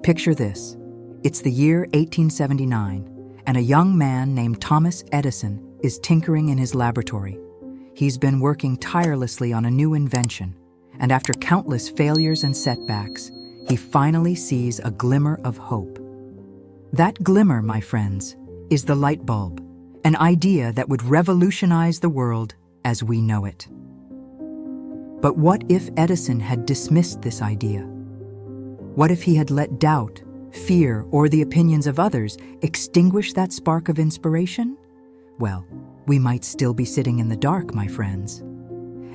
Picture this. It's the year 1879, and a young man named Thomas Edison is tinkering in his laboratory. He's been working tirelessly on a new invention, and after countless failures and setbacks, he finally sees a glimmer of hope. That glimmer, my friends, is the light bulb, an idea that would revolutionize the world as we know it. But what if Edison had dismissed this idea? What if he had let doubt, fear, or the opinions of others extinguish that spark of inspiration? Well, we might still be sitting in the dark, my friends.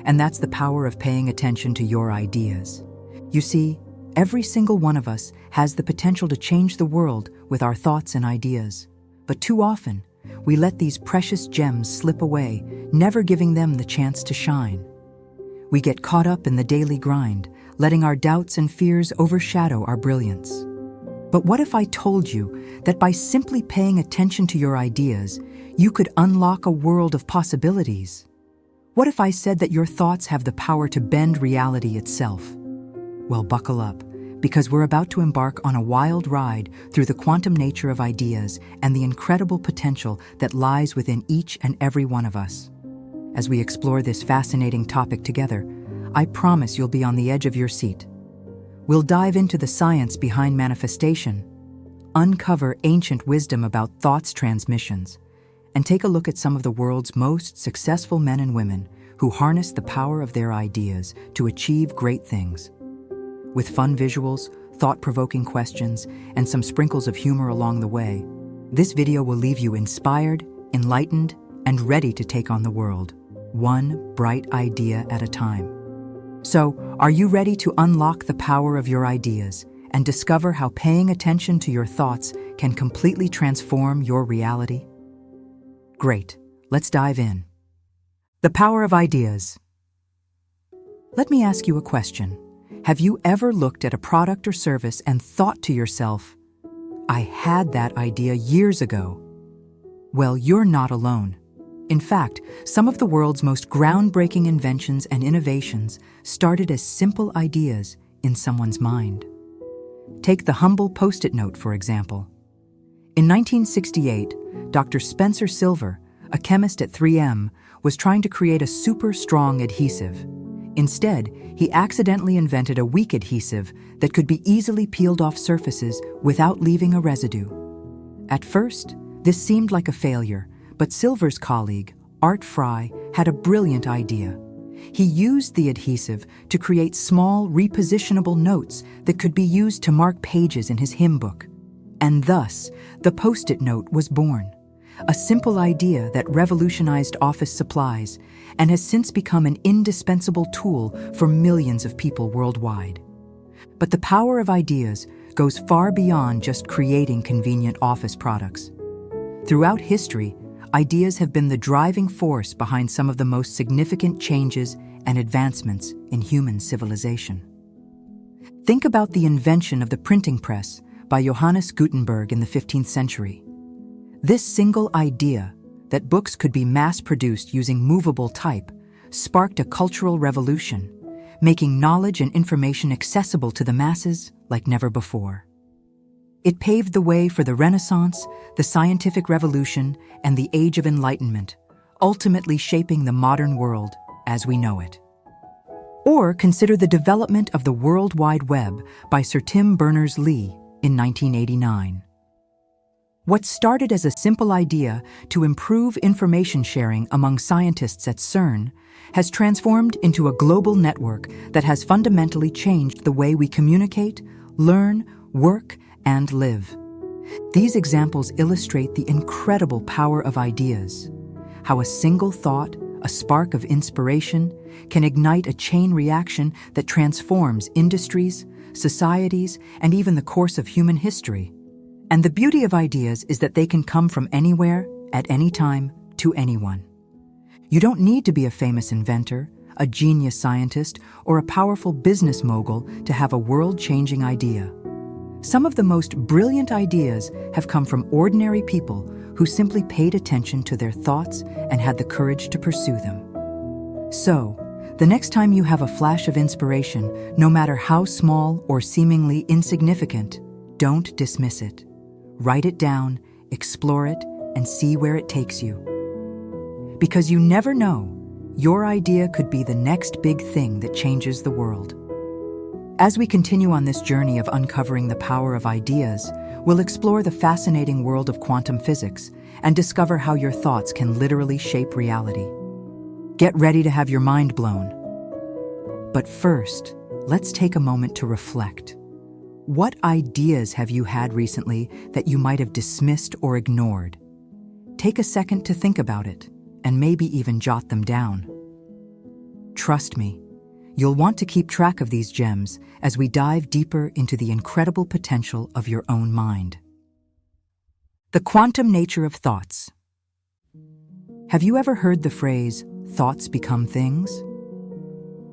And that's the power of paying attention to your ideas. You see, every single one of us has the potential to change the world with our thoughts and ideas. But too often, we let these precious gems slip away, never giving them the chance to shine. We get caught up in the daily grind, letting our doubts and fears overshadow our brilliance. But what if I told you that by simply paying attention to your ideas, you could unlock a world of possibilities? What if I said that your thoughts have the power to bend reality itself? Well, buckle up, because we're about to embark on a wild ride through the quantum nature of ideas and the incredible potential that lies within each and every one of us. As we explore this fascinating topic together, I promise you'll be on the edge of your seat. We'll dive into the science behind manifestation, uncover ancient wisdom about thoughts transmissions, and take a look at some of the world's most successful men and women who harness the power of their ideas to achieve great things. With fun visuals, thought-provoking questions, and some sprinkles of humor along the way, this video will leave you inspired, enlightened, and ready to take on the world, one bright idea at a time. So, are you ready to unlock the power of your ideas and discover how paying attention to your thoughts can completely transform your reality? Great, let's dive in. The power of ideas. Let me ask you a question. Have you ever looked at a product or service and thought to yourself, I had that idea years ago? Well, you're not alone. In fact, some of the world's most groundbreaking inventions and innovations started as simple ideas in someone's mind. Take the humble Post-it note, for example. In 1968, Dr. Spencer Silver, a chemist at 3M, was trying to create a super strong adhesive. Instead, he accidentally invented a weak adhesive that could be easily peeled off surfaces without leaving a residue. At first, this seemed like a failure, but Silver's colleague, Art Fry, had a brilliant idea. He used the adhesive to create small, repositionable notes that could be used to mark pages in his hymn book. And thus, the Post-it note was born, a simple idea that revolutionized office supplies and has since become an indispensable tool for millions of people worldwide. But the power of ideas goes far beyond just creating convenient office products. Throughout history, ideas have been the driving force behind some of the most significant changes and advancements in human civilization. Think about the invention of the printing press by Johannes Gutenberg in the 15th century. This single idea, that books could be mass-produced using movable type, sparked a cultural revolution, making knowledge and information accessible to the masses like never before. It paved the way for the Renaissance, the scientific revolution, and the Age of Enlightenment, ultimately shaping the modern world as we know it. Or consider the development of the World Wide Web by Sir Tim Berners-Lee in 1989. What started as a simple idea to improve information sharing among scientists at CERN has transformed into a global network that has fundamentally changed the way we communicate, learn, work, and live. These examples illustrate the incredible power of ideas, how a single thought, a spark of inspiration, can ignite a chain reaction that transforms industries, societies, and even the course of human history. And the beauty of ideas is that they can come from anywhere, at any time, to anyone. You don't need to be a famous inventor, a genius scientist, or a powerful business mogul to have a world-changing idea. Some of the most brilliant ideas have come from ordinary people who simply paid attention to their thoughts and had the courage to pursue them. So, the next time you have a flash of inspiration, no matter how small or seemingly insignificant, Don't dismiss it. Write it down, explore it, and see where it takes you. Because you never know, your idea could be the next big thing that changes the world. As we continue on this journey of uncovering the power of ideas, we'll explore the fascinating world of quantum physics and discover how your thoughts can literally shape reality. Get ready to have your mind blown. But first, let's take a moment to reflect. What ideas have you had recently that you might have dismissed or ignored? Take a second to think about it, and maybe even jot them down. Trust me, you'll want to keep track of these gems as we dive deeper into the incredible potential of your own mind. The quantum nature of thoughts. Have you ever heard the phrase, "thoughts become things"?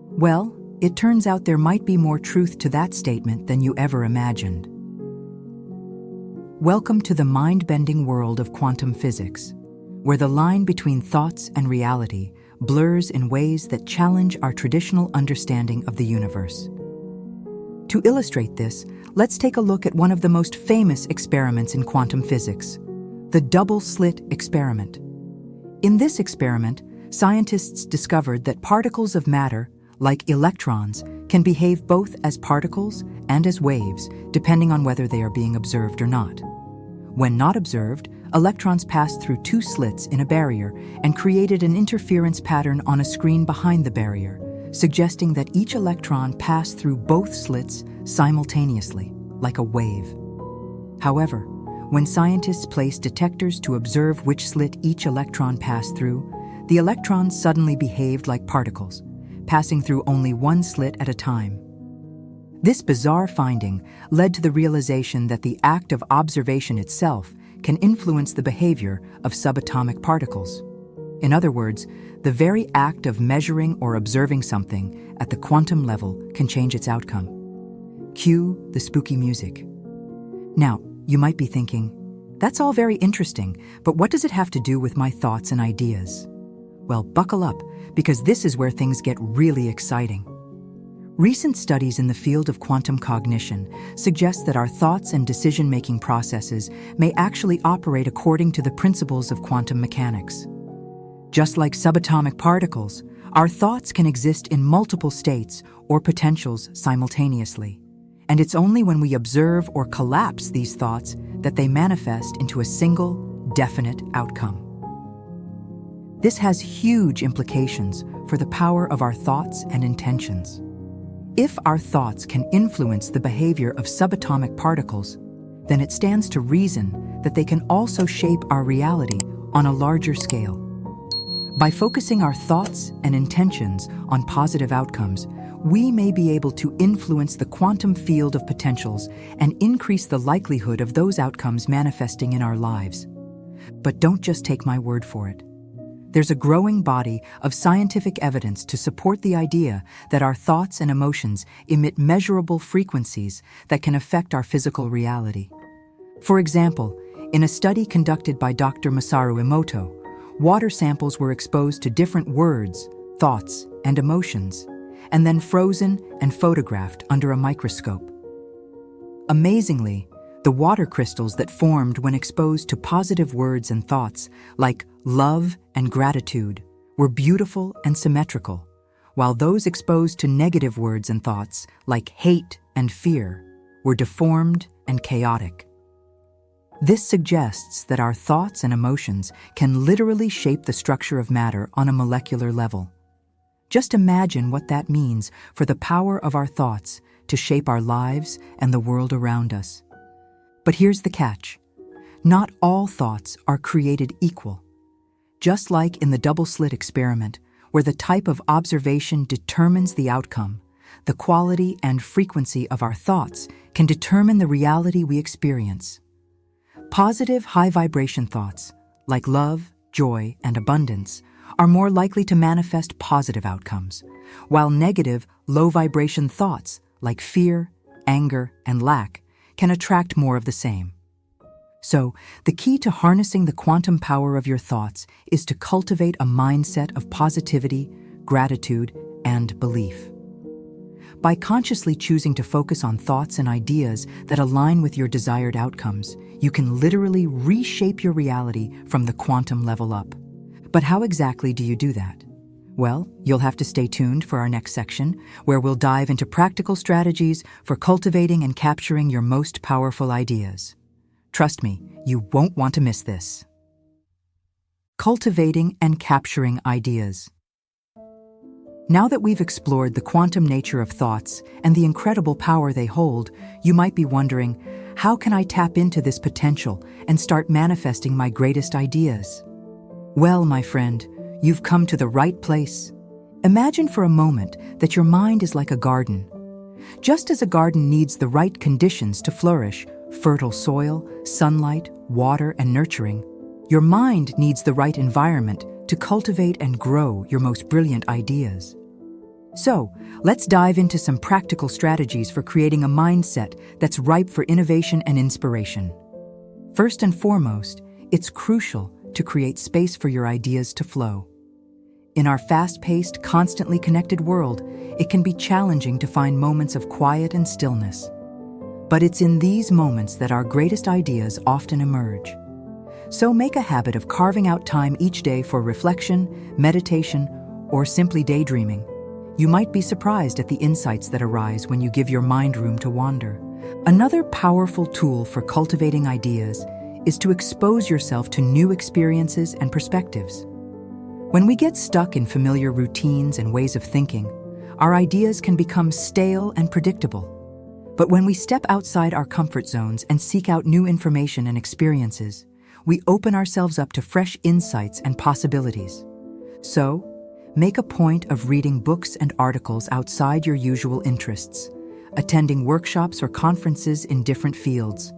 Well, it turns out there might be more truth to that statement than you ever imagined. Welcome to the mind-bending world of quantum physics, where the line between thoughts and reality blurs in ways that challenge our traditional understanding of the universe. To illustrate this, let's take a look at one of the most famous experiments in quantum physics, the double-slit experiment. In this experiment, scientists discovered that particles of matter, like electrons, can behave both as particles and as waves, depending on whether they are being observed or not. When not observed, electrons passed through two slits in a barrier and created an interference pattern on a screen behind the barrier, suggesting that each electron passed through both slits simultaneously, like a wave. However, when scientists placed detectors to observe which slit each electron passed through, the electrons suddenly behaved like particles, passing through only one slit at a time. This bizarre finding led to the realization that the act of observation itself can influence the behavior of subatomic particles. In other words, the very act of measuring or observing something at the quantum level can change its outcome. Cue the spooky music. Now, you might be thinking, that's all very interesting, but what does it have to do with my thoughts and ideas? Well, buckle up, because this is where things get really exciting. Recent studies in the field of quantum cognition suggest that our thoughts and decision-making processes may actually operate according to the principles of quantum mechanics. Just like subatomic particles, our thoughts can exist in multiple states or potentials simultaneously. And it's only when we observe or collapse these thoughts that they manifest into a single, definite outcome. This has huge implications for the power of our thoughts and intentions. If our thoughts can influence the behavior of subatomic particles, then it stands to reason that they can also shape our reality on a larger scale. By focusing our thoughts and intentions on positive outcomes, we may be able to influence the quantum field of potentials and increase the likelihood of those outcomes manifesting in our lives. But don't just take my word for it. There's a growing body of scientific evidence to support the idea that our thoughts and emotions emit measurable frequencies that can affect our physical reality. For example, in a study conducted by Dr. Masaru Emoto, water samples were exposed to different words, thoughts, and emotions, and then frozen and photographed under a microscope. Amazingly, the water crystals that formed when exposed to positive words and thoughts, like love and gratitude, were beautiful and symmetrical, while those exposed to negative words and thoughts, like hate and fear, were deformed and chaotic. This suggests that our thoughts and emotions can literally shape the structure of matter on a molecular level. Just imagine what that means for the power of our thoughts to shape our lives and the world around us. But here's the catch. Not all thoughts are created equal. Just like in the double-slit experiment, where the type of observation determines the outcome, the quality and frequency of our thoughts can determine the reality we experience. Positive, high-vibration thoughts, like love, joy, and abundance, are more likely to manifest positive outcomes, while negative, low-vibration thoughts, like fear, anger, and lack, can attract more of the same. So, the key to harnessing the quantum power of your thoughts is to cultivate a mindset of positivity, gratitude, and belief. By consciously choosing to focus on thoughts and ideas that align with your desired outcomes, you can literally reshape your reality from the quantum level up. But how exactly do you do that? Well, you'll have to stay tuned for our next section, where we'll dive into practical strategies for cultivating and capturing your most powerful ideas. Trust me, you won't want to miss this. Cultivating and capturing ideas. Now that we've explored the quantum nature of thoughts and the incredible power they hold, you might be wondering, how can I tap into this potential and start manifesting my greatest ideas? Well, my friend, you've come to the right place. Imagine for a moment that your mind is like a garden. Just as a garden needs the right conditions to flourish, fertile soil, sunlight, water, and nurturing, your mind needs the right environment to cultivate and grow your most brilliant ideas. So, let's dive into some practical strategies for creating a mindset that's ripe for innovation and inspiration. First and foremost, it's crucial to create space for your ideas to flow. In our fast-paced, constantly connected world, it can be challenging to find moments of quiet and stillness. But it's in these moments that our greatest ideas often emerge. So make a habit of carving out time each day for reflection, meditation, or simply daydreaming. You might be surprised at the insights that arise when you give your mind room to wander. Another powerful tool for cultivating ideas is to expose yourself to new experiences and perspectives. When we get stuck in familiar routines and ways of thinking, our ideas can become stale and predictable. But when we step outside our comfort zones and seek out new information and experiences, we open ourselves up to fresh insights and possibilities. So, make a point of reading books and articles outside your usual interests, attending workshops or conferences in different fields,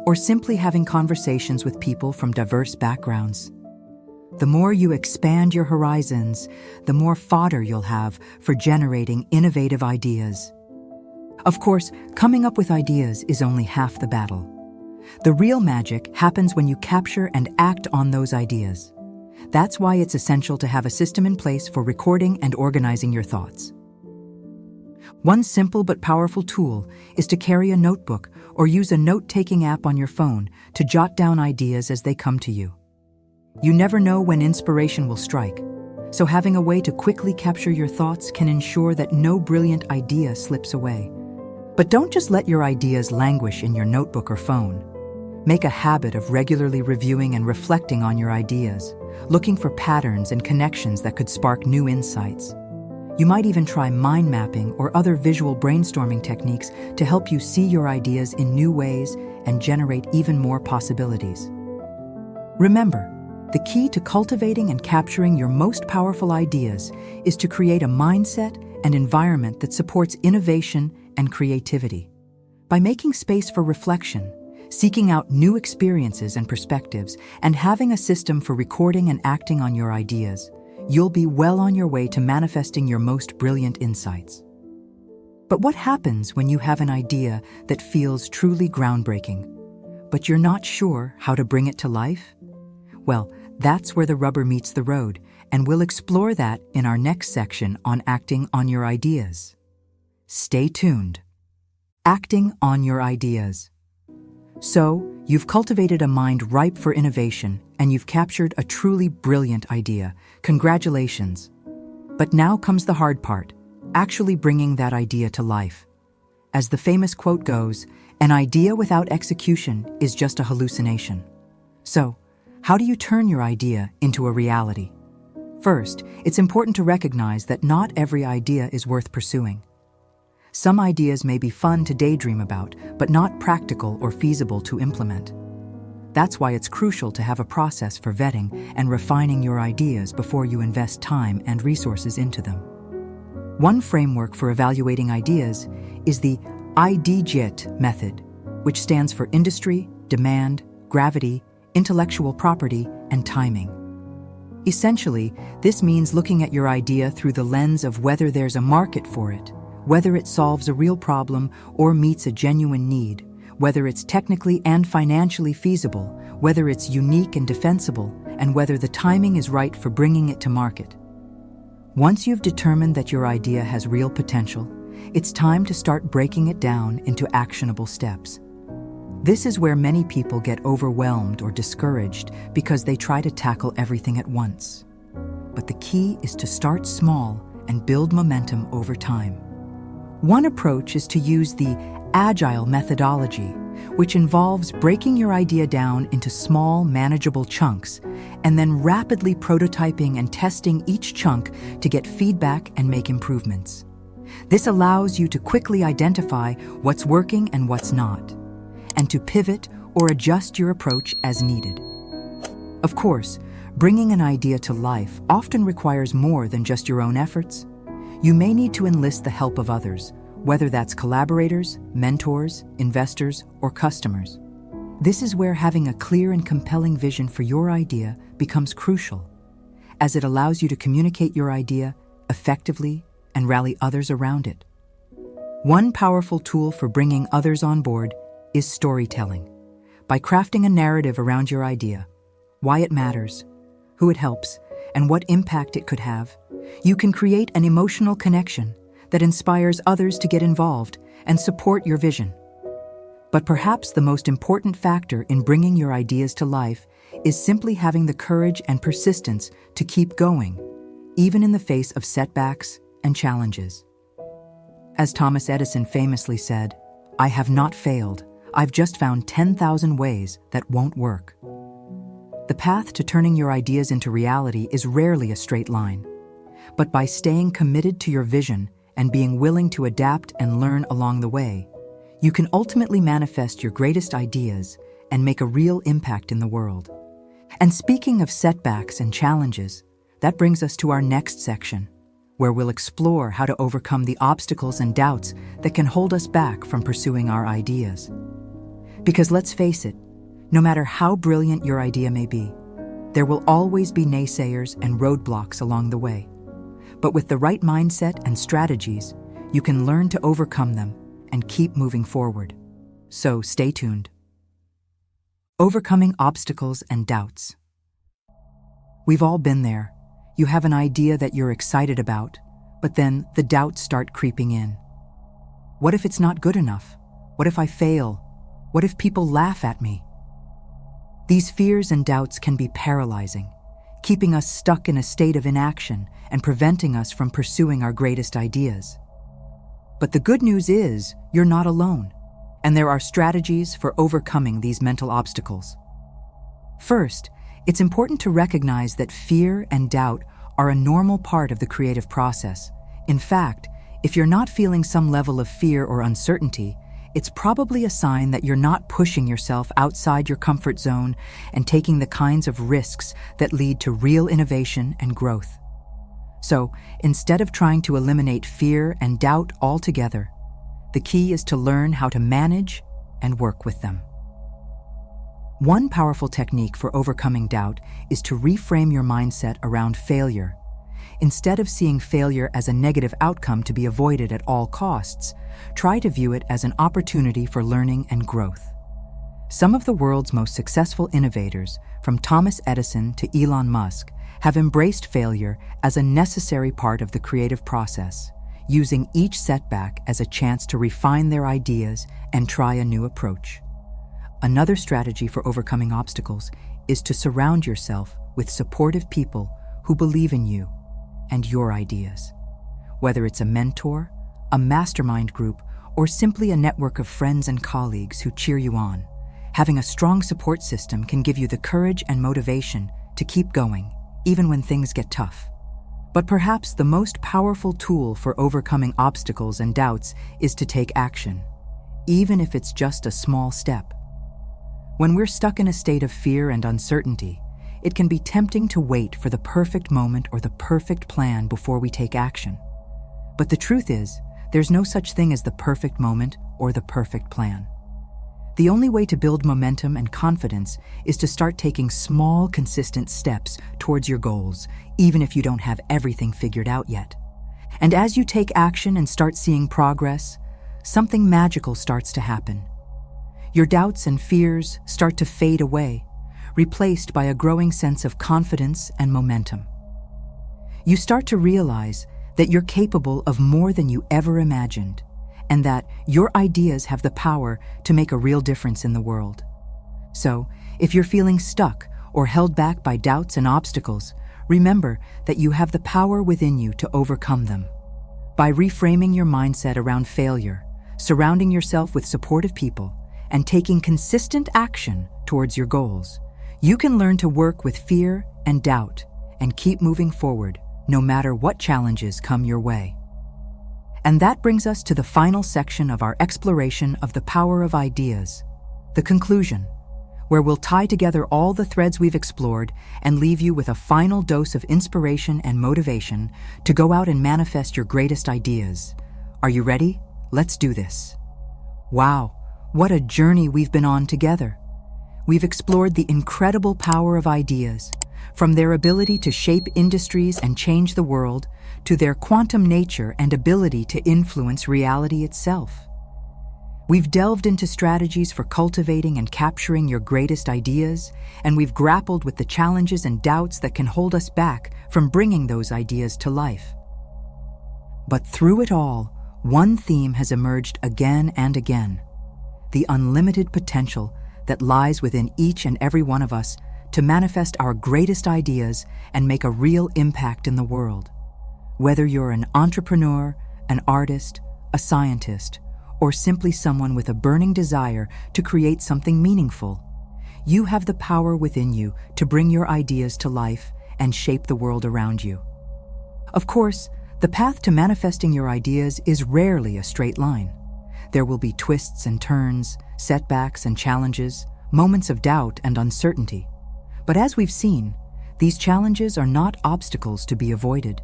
or simply having conversations with people from diverse backgrounds. The more you expand your horizons, the more fodder you'll have for generating innovative ideas. Of course, coming up with ideas is only half the battle. The real magic happens when you capture and act on those ideas. That's why it's essential to have a system in place for recording and organizing your thoughts. One simple but powerful tool is to carry a notebook or use a note-taking app on your phone to jot down ideas as they come to you. You never know when inspiration will strike, so having a way to quickly capture your thoughts can ensure that no brilliant idea slips away. But don't just let your ideas languish in your notebook or phone. Make a habit of regularly reviewing and reflecting on your ideas, looking for patterns and connections that could spark new insights. You might even try mind mapping or other visual brainstorming techniques to help you see your ideas in new ways and generate even more possibilities. Remember, the key to cultivating and capturing your most powerful ideas is to create a mindset and environment that supports innovation and creativity. By making space for reflection, seeking out new experiences and perspectives, and having a system for recording and acting on your ideas, you'll be well on your way to manifesting your most brilliant insights. But what happens when you have an idea that feels truly groundbreaking, but you're not sure how to bring it to life? Well, that's where the rubber meets the road, and we'll explore that in our next section on acting on your ideas. Stay tuned. Acting on your ideas. So, you've cultivated a mind ripe for innovation, and you've captured a truly brilliant idea. Congratulations. But now comes the hard part, actually bringing that idea to life. As the famous quote goes, an idea without execution is just a hallucination. So, how do you turn your idea into a reality? First, it's important to recognize that not every idea is worth pursuing. Some ideas may be fun to daydream about, but not practical or feasible to implement. That's why it's crucial to have a process for vetting and refining your ideas before you invest time and resources into them. One framework for evaluating ideas is the IDGIT method, which stands for industry, demand, gravity, intellectual property, and timing. Essentially, this means looking at your idea through the lens of whether there's a market for it, whether it solves a real problem or meets a genuine need, whether it's technically and financially feasible, whether it's unique and defensible, and whether the timing is right for bringing it to market. Once you've determined that your idea has real potential, it's time to start breaking it down into actionable steps. This is where many people get overwhelmed or discouraged because they try to tackle everything at once. But the key is to start small and build momentum over time. One approach is to use the agile methodology, which involves breaking your idea down into small, manageable chunks and then rapidly prototyping and testing each chunk to get feedback and make improvements. This allows you to quickly identify what's working and what's not, and to pivot or adjust your approach as needed. Of course, bringing an idea to life often requires more than just your own efforts. You may need to enlist the help of others, whether that's collaborators, mentors, investors, or customers. This is where having a clear and compelling vision for your idea becomes crucial, as it allows you to communicate your idea effectively and rally others around it. One powerful tool for bringing others on board is storytelling. By crafting a narrative around your idea, why it matters, who it helps, and what impact it could have, you can create an emotional connection that inspires others to get involved and support your vision. But perhaps the most important factor in bringing your ideas to life is simply having the courage and persistence to keep going, even in the face of setbacks and challenges. As Thomas Edison famously said, "I have not failed. I've just found 10,000 ways that won't work." The path to turning your ideas into reality is rarely a straight line. But by staying committed to your vision and being willing to adapt and learn along the way, you can ultimately manifest your greatest ideas and make a real impact in the world. And speaking of setbacks and challenges, that brings us to our next section, where we'll explore how to overcome the obstacles and doubts that can hold us back from pursuing our ideas. Because let's face it, no matter how brilliant your idea may be, there will always be naysayers and roadblocks along the way. But with the right mindset and strategies, you can learn to overcome them and keep moving forward. So stay tuned. Overcoming obstacles and doubts. We've all been there. You have an idea that you're excited about, but then the doubts start creeping in. What if it's not good enough? What if I fail? What if people laugh at me? These fears and doubts can be paralyzing, keeping us stuck in a state of inaction and preventing us from pursuing our greatest ideas. But the good news is, you're not alone, and there are strategies for overcoming these mental obstacles. First, it's important to recognize that fear and doubt are a normal part of the creative process. In fact, if you're not feeling some level of fear or uncertainty, it's probably a sign that you're not pushing yourself outside your comfort zone and taking the kinds of risks that lead to real innovation and growth. So, instead of trying to eliminate fear and doubt altogether, the key is to learn how to manage and work with them. One powerful technique for overcoming doubt is to reframe your mindset around failure. Instead of seeing failure as a negative outcome to be avoided at all costs, try to view it as an opportunity for learning and growth. Some of the world's most successful innovators, from Thomas Edison to Elon Musk, have embraced failure as a necessary part of the creative process, using each setback as a chance to refine their ideas and try a new approach. Another strategy for overcoming obstacles is to surround yourself with supportive people who believe in you and your ideas. Whether it's a mentor, a mastermind group, or simply a network of friends and colleagues who cheer you on, having a strong support system can give you the courage and motivation to keep going, even when things get tough. But perhaps the most powerful tool for overcoming obstacles and doubts is to take action, even if it's just a small step. When we're stuck in a state of fear and uncertainty, it can be tempting to wait for the perfect moment or the perfect plan before we take action. But the truth is, there's no such thing as the perfect moment or the perfect plan. The only way to build momentum and confidence is to start taking small, consistent steps towards your goals, even if you don't have everything figured out yet. And as you take action and start seeing progress, something magical starts to happen. Your doubts and fears start to fade away, replaced by a growing sense of confidence and momentum. You start to realize that you're capable of more than you ever imagined, and that your ideas have the power to make a real difference in the world. So, if you're feeling stuck or held back by doubts and obstacles, remember that you have the power within you to overcome them. By reframing your mindset around failure, surrounding yourself with supportive people, and taking consistent action towards your goals, you can learn to work with fear and doubt and keep moving forward no matter what challenges come your way. And that brings us to the final section of our exploration of the power of ideas, the conclusion, where we'll tie together all the threads we've explored and leave you with a final dose of inspiration and motivation to go out and manifest your greatest ideas. Are you ready? Let's do this. Wow, what a journey we've been on together. We've explored the incredible power of ideas, from their ability to shape industries and change the world, to their quantum nature and ability to influence reality itself. We've delved into strategies for cultivating and capturing your greatest ideas, and we've grappled with the challenges and doubts that can hold us back from bringing those ideas to life. But through it all, one theme has emerged again and again: the unlimited potential that lies within each and every one of us to manifest our greatest ideas and make a real impact in the world. Whether you're an entrepreneur, an artist, a scientist, or simply someone with a burning desire to create something meaningful, you have the power within you to bring your ideas to life and shape the world around you. Of course, the path to manifesting your ideas is rarely a straight line. There will be twists and turns, setbacks and challenges, moments of doubt and uncertainty. But as we've seen, these challenges are not obstacles to be avoided,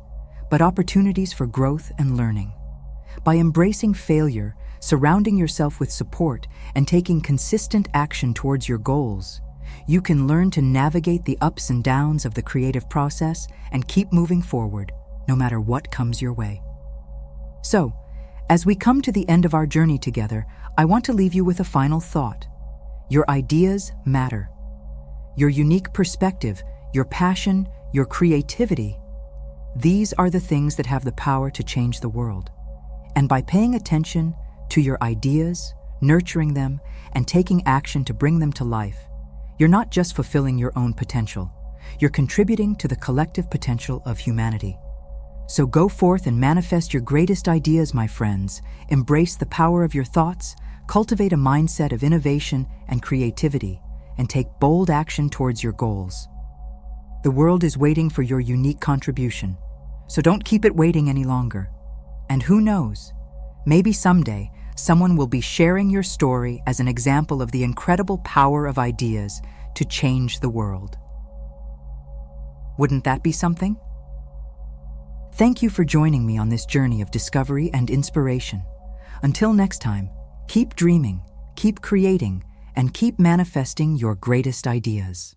but opportunities for growth and learning. By embracing failure, surrounding yourself with support, and taking consistent action towards your goals, you can learn to navigate the ups and downs of the creative process and keep moving forward, no matter what comes your way. So, as we come to the end of our journey together, I want to leave you with a final thought. Your ideas matter. Your unique perspective, your passion, your creativity, these are the things that have the power to change the world. And by paying attention to your ideas, nurturing them, and taking action to bring them to life, you're not just fulfilling your own potential, you're contributing to the collective potential of humanity. So go forth and manifest your greatest ideas, my friends. Embrace the power of your thoughts, cultivate a mindset of innovation and creativity, and take bold action towards your goals. The world is waiting for your unique contribution, so don't keep it waiting any longer. And who knows, maybe someday someone will be sharing your story as an example of the incredible power of ideas to change the world. Wouldn't that be something? Thank you for joining me on this journey of discovery and inspiration. Until next time, keep dreaming, keep creating, and keep manifesting your greatest ideas.